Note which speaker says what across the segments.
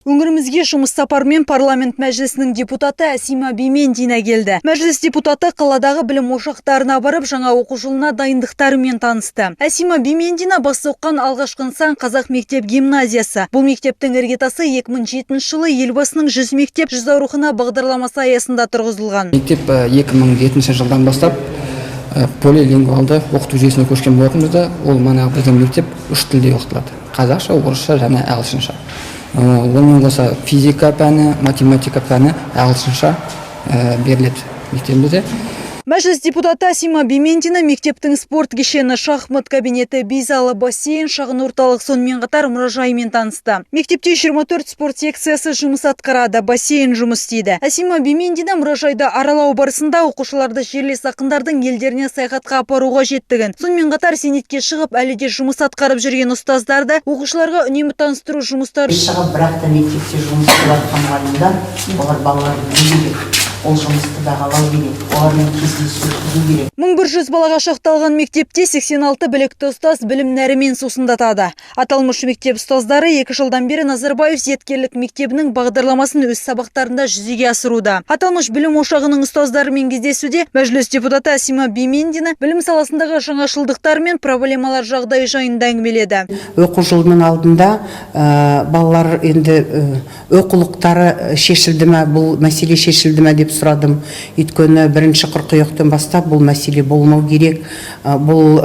Speaker 1: Өңірімізге жұмыс сапармен парламент мәжілісінің депутаты Асима Бимендина келді. Мәжіліс депутаты қаладағы білім ошақтарына барып, жаңа оқу жылына дайындықтарымен танысты. Асима Бимендина бас соққан алғашқы нысан Қазақ мектеп гимназиясы. Бұл мектептің іргетасы 2007 жылы елбасының 100 мектеп 100 аурухана бағдарламасы аясында тұрғызылған.
Speaker 2: Мектеп 2007 жылдан бастап полилингвалды оқыту жүйесіне көшкен болатынбыз да, ол біздің мектеп 3 тілде оқытылады. Қазақша, орысша және ағылшынша. Оның қоса физика пәні, математика пәні ағылшынша беріледі мектебімізде.
Speaker 1: Мәжіліс депутаты Асима Бимендина мектептің спорт кешені, шахмат кабинеті, бейзалы, бассейн, шағын орталық сонымен қатар мұражаймен танысты. Мектепте 24 спорт секциясы жұмыс атқарады, бассейн жұмыс істейді. Асима Бимендина мұражайды аралау барысында оқушыларды жерлес ақындардың елдеріне саяхатқа апаруға жеттігін, сонымен қатар сенетке шығып, әлі де жұмыс атқарып жүрген ұстаздарды оқушыларға үнемі таныстыру жұмыстары.
Speaker 3: Шығып, бірақ та мектепте жұмыс істеп жатқан мұғалімдер, олар балаларды ол жұмысты бағалау керек, олармен кездесу керек.
Speaker 1: 1100 балаға шақталған мектепте 86 білікті ұстаз білім нәрімен сусындатады. Аталмыш мектеп ұстаздары 2 жылдан бері Назарбаев зияткерлік мектебінің бағдарламасын өз сабақтарында жүзеге асыруда. Аталмыш білім ошағының ұстаздарымен кездесуде мәжіліс депутаты Асима Бимендина білім саласындағы жаңашылдықтар мен проблемалар жағдайы жайында әңгімеледі.
Speaker 3: Оқу жылының алдында балалар енді оқулықтары шешілді ме, бұл мәселе шешілді ме деп сұрадым. Өйткені 1 қыркүйектен бастап бұл мәселе болмау керек. Бұл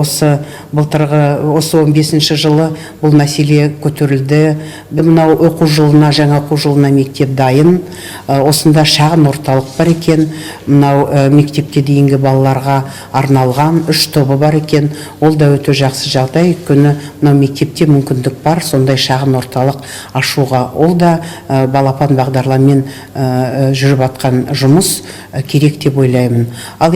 Speaker 3: осы 15 жылы бұл мәселе көтерілді. Мынау оқу жылына, жаңа оқу жылына мектеп дайын. Осында шағын орталық бар екен. Мынау мектепке дейінгі балаларға арналған 3 тобы бар екен. Ол да өте жақсы жағдай. Өйткені мынау мектепте мүмкіндік бар, сондай шағын орталық ашуға. Ол да балапан бағдарламамен жүріп атқан жұмыс керек деп ойлаймын.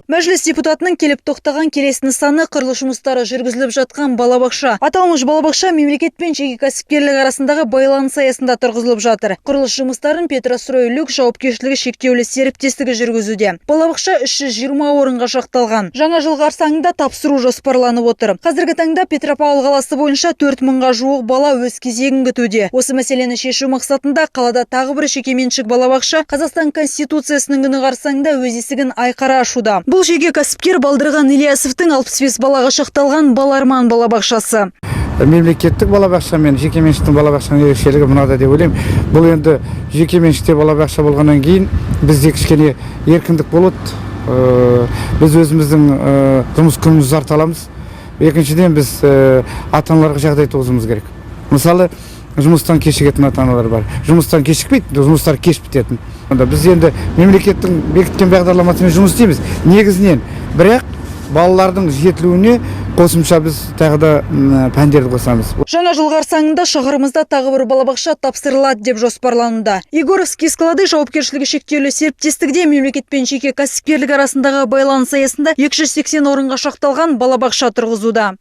Speaker 1: Мәжіліс депутатының келіп тоқтаған келесі нысаны құрылыс жұмыстары жүргізіліп жатқан балабақша. Аталмыш балабақша мемлекет пен жеке кәсіпкерлік арасындағы байланыс аясында тұрғызылып жатыр. Құрылыс жұмыстарын Петрострой Люк жауапкершілігі шектеулі серіктестігі жүргізуде. Балабақша 320 орынға шақталған. Жаңа жыл қарсаңында тапсыру жоспарланып отыр. Қазіргі таңда Петропавл қаласы бойынша 4000-ға жуық бала өз кезегін күтуде. Осы мәселені шешу мақсатында қалада тағы бір жекеменшік балабақша Қазақстан Конституциясының күні қарсаңында өз есігін айқара ашуда. Бұл жеке кәсіпкер Балдырған Ильясовтың 65 балаға шақталған Баларман балабақшасы.
Speaker 4: Мемлекеттік балабақша мен жекеменшіктің балабақшаның ерекшелігі мынада деп ойлаймын. Бұл енді жекеменшікте балабақша болғаннан кейін бізде кішкене еркіндік болады. Біз өзіміздің жұмыс күнімізді ұзарта аламыз. Екіншіден біз ата-аналарға жағдай туғызуымыз керек. Мысалы, жұмыстан кешігетін ата-аналар бар. Жұмыстан кешікпейді, жұмыстар кеш бітетін. Біз енді мемлекеттің бекіткен бағдарламасымен жұмыс істейміз. Негізінен, бірақ балалардың жетілуіне қосымша біз тағы да пәндерді қосамыз.
Speaker 1: Жаңа жыл қарсаңында шаһарымызда тағы бір балабақша тапсырылады деп жоспарлануда. Егоровский склады жауапкершілігі шектеулі серіктестігінде мемлекет пен жеке кәсіпкерлік арасындағы байланыс аясында 280 орынға шақталған балабақша тұрғызуда.